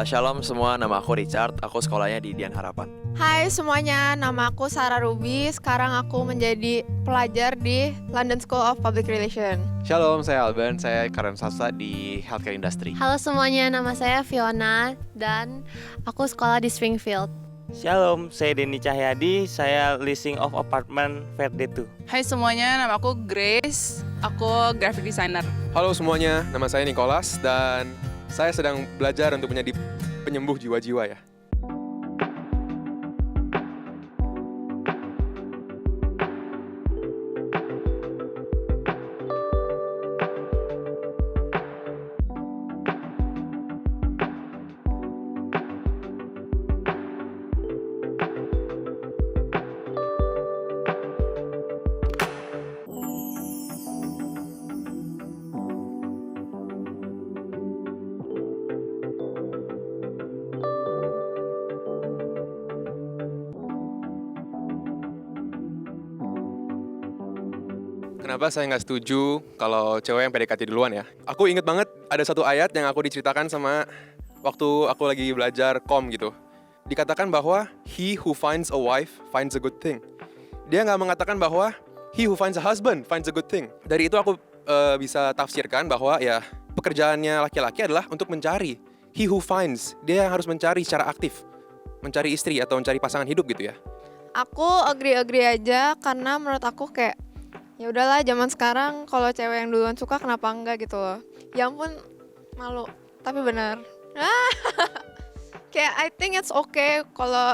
Shalom semua, nama aku Richard, aku sekolahnya di Dian Harapan. Hai semuanya, nama aku Sarah Ruby. Sekarang aku menjadi pelajar di London School of Public Relations. Shalom, saya Alban, saya karyawan swasta di healthcare industry. Halo semuanya, nama saya Fiona dan aku sekolah di Springfield. Shalom, saya Denny Cahyadi, saya leasing of apartment Verde 2. Hai semuanya, nama aku Grace, aku graphic designer. Halo semuanya, nama saya Nicholas dan saya sedang belajar untuk menjadi penyembuh jiwa-jiwa ya. Kenapa saya nggak setuju kalau cewek yang PDKT duluan ya? Aku inget banget ada satu ayat yang aku diceritakan sama waktu aku lagi belajar kom gitu. Dikatakan bahwa he who finds a wife finds a good thing. Dia nggak mengatakan bahwa he who finds a husband finds a good thing. Dari itu aku bisa tafsirkan bahwa ya pekerjaannya laki-laki adalah untuk mencari. He who finds, dia yang harus mencari secara aktif. Mencari istri atau mencari pasangan hidup gitu ya. Aku agree aja karena menurut aku kayak ya udahlah zaman sekarang kalau cewek yang duluan suka kenapa enggak gitu loh. Ya ampun malu, tapi benar. Kayak I think it's okay kalau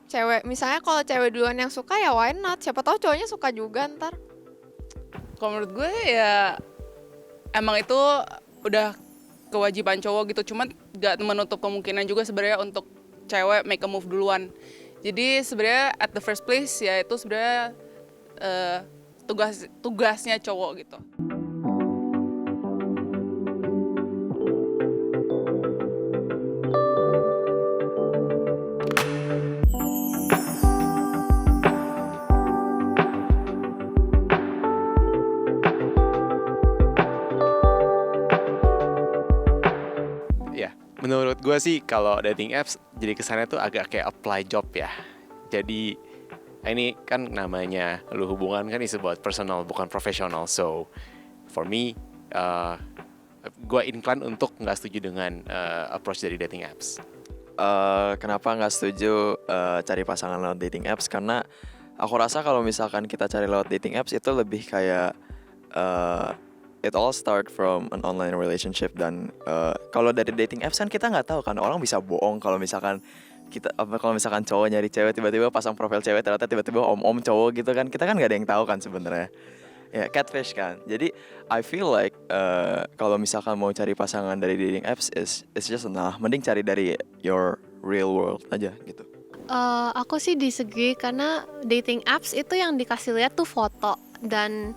cewek, misalnya kalau cewek duluan yang suka ya why not? Siapa tahu cowoknya suka juga ntar. Kalau menurut gue ya emang itu udah kewajiban cowok gitu, cuman gak menutup kemungkinan juga sebenarnya untuk cewek make a move duluan. Jadi sebenarnya at the first place ya itu sebenarnya tugasnya cowok gitu. Ya, menurut gue sih kalau dating apps jadi kesannya tuh agak kayak apply job ya. Jadi ini kan namanya lu hubungan kan is about personal bukan profesional. So for me, gue incline untuk nggak setuju dengan approach dari dating apps. Kenapa nggak setuju cari pasangan lewat dating apps? Karena aku rasa kalau misalkan kita cari lewat dating apps itu lebih kayak it all start from an online relationship. Dan kalau dari dating apps kan kita nggak tahu kan, orang bisa bohong kalau misalkan kalau misalkan cowok nyari cewek tiba-tiba pasang profil cewek ternyata tiba-tiba om cowok gitu kan, kita kan nggak ada yang tahu kan sebenarnya ya, catfish kan. Jadi I feel like kalau misalkan mau cari pasangan dari dating apps it's just mending cari dari your real world aja gitu. Aku sih disagree karena dating apps itu yang dikasih lihat tuh foto dan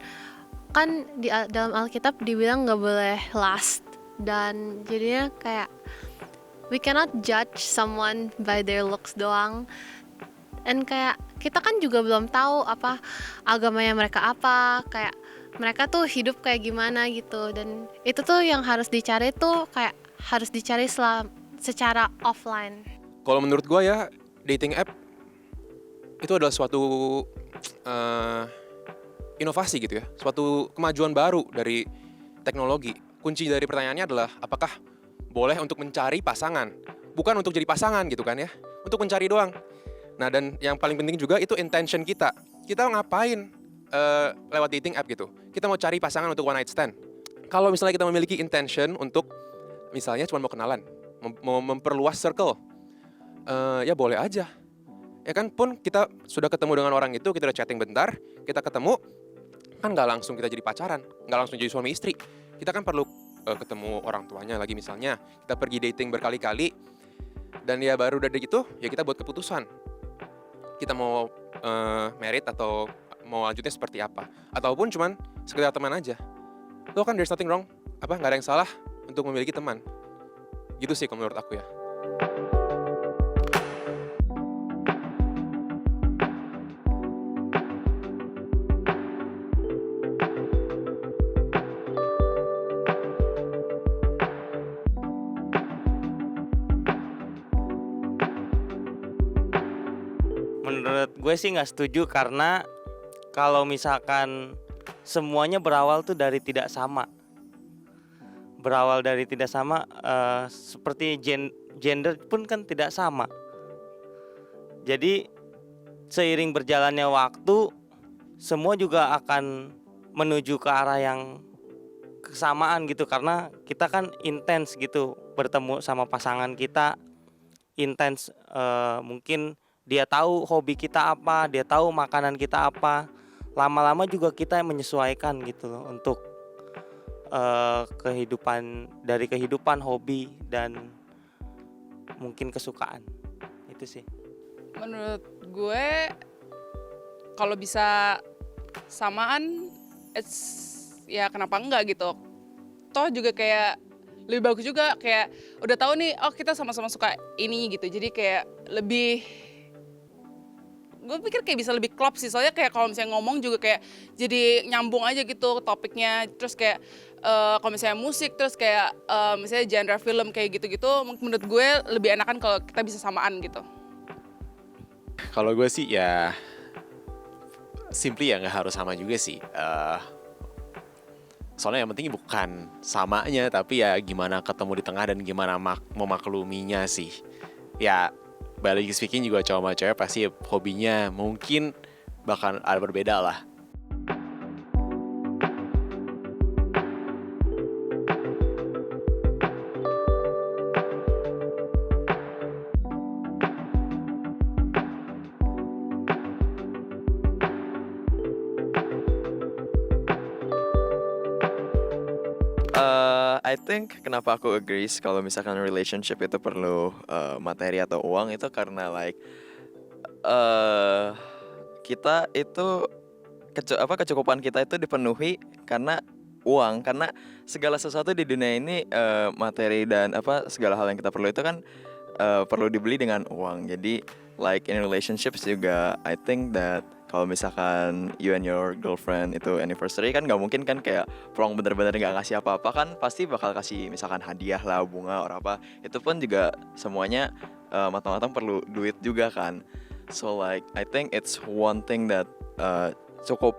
kan di dalam Alkitab dibilang nggak boleh lust dan jadinya kayak we cannot judge someone by their looks doang. And kayak kita kan juga belum tahu apa agamanya mereka apa, kayak mereka tuh hidup kayak gimana gitu. Dan itu tuh yang harus dicari tuh kayak harus dicari secara offline. Kalau menurut gue ya, dating app itu adalah suatu inovasi gitu ya, suatu kemajuan baru dari teknologi. Kunci dari pertanyaannya adalah apakah boleh untuk mencari pasangan, bukan untuk jadi pasangan gitu kan ya, untuk mencari doang. Nah dan yang paling penting juga itu intention kita ngapain lewat dating app gitu. Kita mau cari pasangan untuk one night stand. Kalau misalnya kita memiliki intention untuk misalnya cuma mau kenalan, mau memperluas circle, ya boleh aja. Ya kan, pun kita sudah ketemu dengan orang itu, kita udah chatting bentar, kita ketemu, kan nggak langsung kita jadi pacaran, nggak langsung jadi suami istri. Kita kan perlu ketemu orang tuanya lagi misalnya, kita pergi dating berkali-kali, dan ya baru dari gitu, ya kita buat keputusan. Kita mau married atau mau lanjutnya seperti apa. Ataupun cuman sekedar teman aja. Itu kan there's nothing wrong, nggak ada yang salah untuk memiliki teman. Gitu sih kalau menurut aku ya. gue sih nggak setuju karena kalau misalkan semuanya berawal tuh dari tidak sama. Berawal dari tidak sama, seperti gender pun kan tidak sama. Jadi seiring berjalannya waktu, semua juga akan menuju ke arah yang kesamaan gitu, karena kita kan intens gitu bertemu sama pasangan kita, intens, mungkin dia tahu hobi kita apa, dia tahu makanan kita apa. Lama-lama juga kita menyesuaikan gitu loh untuk kehidupan, hobi dan mungkin kesukaan. Itu sih. Menurut gue kalau bisa samaan, ya kenapa enggak gitu. Toh juga kayak lebih bagus juga, kayak udah tahu nih, oh kita sama-sama suka ini gitu. Jadi kayak lebih, gue pikir kayak bisa lebih klop sih, soalnya kayak kalau misalnya ngomong juga kayak jadi nyambung aja gitu topiknya. Terus kayak kalau misalnya musik, terus kayak misalnya genre film kayak gitu-gitu, menurut gue lebih enakan kalau kita bisa samaan gitu. Kalau gue sih ya simply ya nggak harus sama juga sih. Soalnya yang penting bukan samanya, tapi ya gimana ketemu di tengah dan gimana memakluminya sih. Ya balik speaking juga cowok sama cewek pasti hobinya mungkin bakal ada berbeda lah. I think kenapa aku agree kalau misalkan relationship itu perlu materi atau uang itu karena like kita itu kecukupan kita itu dipenuhi karena uang, karena segala sesuatu di dunia ini materi dan segala hal yang kita perlu itu kan perlu dibeli dengan uang. Jadi like in relationships juga I think that kalau misalkan you and your girlfriend itu anniversary kan nggak mungkin kan kayak plong bener-bener nggak ngasih apa-apa, kan pasti bakal kasih misalkan hadiah lah, bunga atau apa. Itu pun juga semuanya matang-matang perlu duit juga kan. So like I think it's one thing that cukup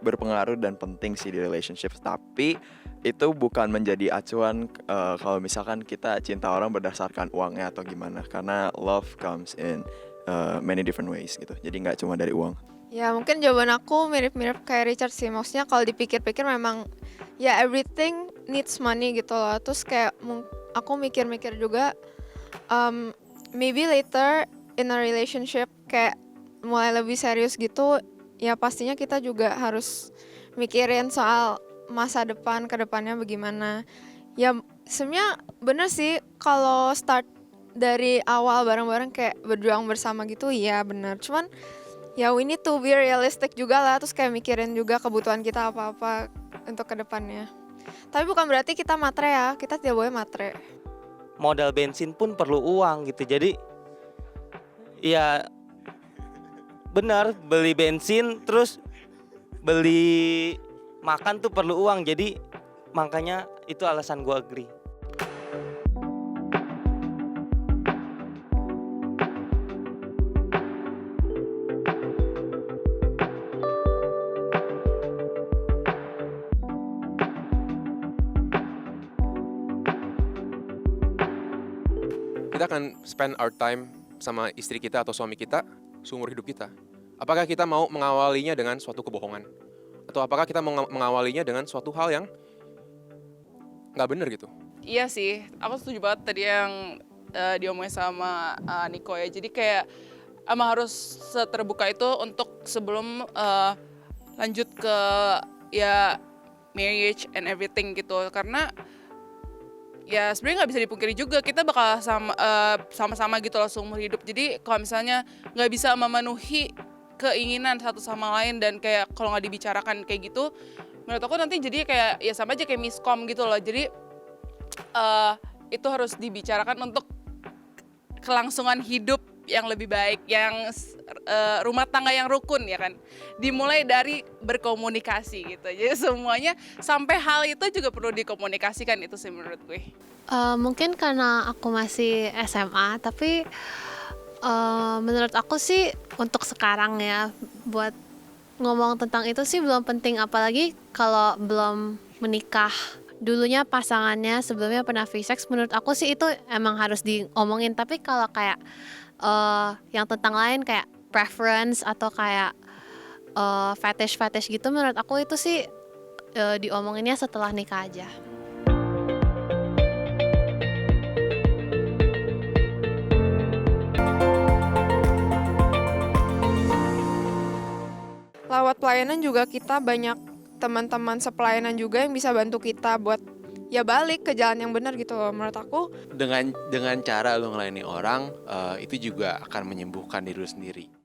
berpengaruh dan penting sih di relationship. Tapi itu bukan menjadi acuan kalau misalkan kita cinta orang berdasarkan uangnya atau gimana, karena love comes in many different ways gitu. Jadi nggak cuma dari uang. Ya mungkin jawaban aku mirip-mirip kayak Richard sih. Maksudnya kalau dipikir-pikir memang ya everything needs money gitu loh. Terus kayak aku mikir-mikir juga maybe later in a relationship kayak mulai lebih serius gitu, ya pastinya kita juga harus mikirin soal masa depan, ke depannya bagaimana. Ya sebenarnya bener sih kalau start dari awal bareng-bareng kayak berjuang bersama gitu, ya bener. Cuman ya we need to be realistic juga lah, terus kayak mikirin juga kebutuhan kita apa-apa untuk kedepannya. Tapi bukan berarti kita matre ya, kita tidak boleh matre. Modal bensin pun perlu uang gitu, jadi ya benar, beli bensin terus beli makan tuh perlu uang, jadi makanya itu alasan gue agree. Kita akan spend our time sama istri kita atau suami kita seumur hidup kita. Apakah kita mau mengawalinya dengan suatu kebohongan? Atau apakah kita mau mengawalinya dengan suatu hal yang nggak bener gitu? Iya sih, aku setuju banget tadi yang diomongin sama Niko ya. Jadi kayak emang harus seterbuka itu untuk sebelum lanjut ke ya marriage and everything gitu. Karena ya sebenarnya nggak bisa dipungkiri juga kita bakal sama-sama gitu loh seumur hidup. Jadi kalau misalnya nggak bisa memenuhi keinginan satu sama lain dan kayak kalau nggak dibicarakan kayak gitu, menurut aku nanti jadi kayak ya sama aja kayak miskom gitu loh. Jadi itu harus dibicarakan untuk kelangsungan hidup yang lebih baik, yang rumah tangga yang rukun ya kan. Dimulai dari berkomunikasi gitu. Jadi semuanya sampai hal itu juga perlu dikomunikasikan, itu sih menurut gue. Mungkin karena aku masih SMA, tapi Menurut aku sih untuk sekarang ya, buat ngomong tentang itu sih belum penting, apalagi kalau belum menikah. Dulunya pasangannya sebelumnya pernah free sex, menurut aku sih itu emang harus diomongin. Tapi kalau kayak yang tentang lain kayak preference atau kayak fetish gitu, menurut aku itu sih diomonginnya setelah nikah aja. Lewat pelayanan juga kita banyak teman-teman sepelayanan juga yang bisa bantu kita buat ya balik ke jalan yang benar gitu loh. Menurut aku Dengan cara lu ngelayani orang, itu juga akan menyembuhkan diri lu sendiri.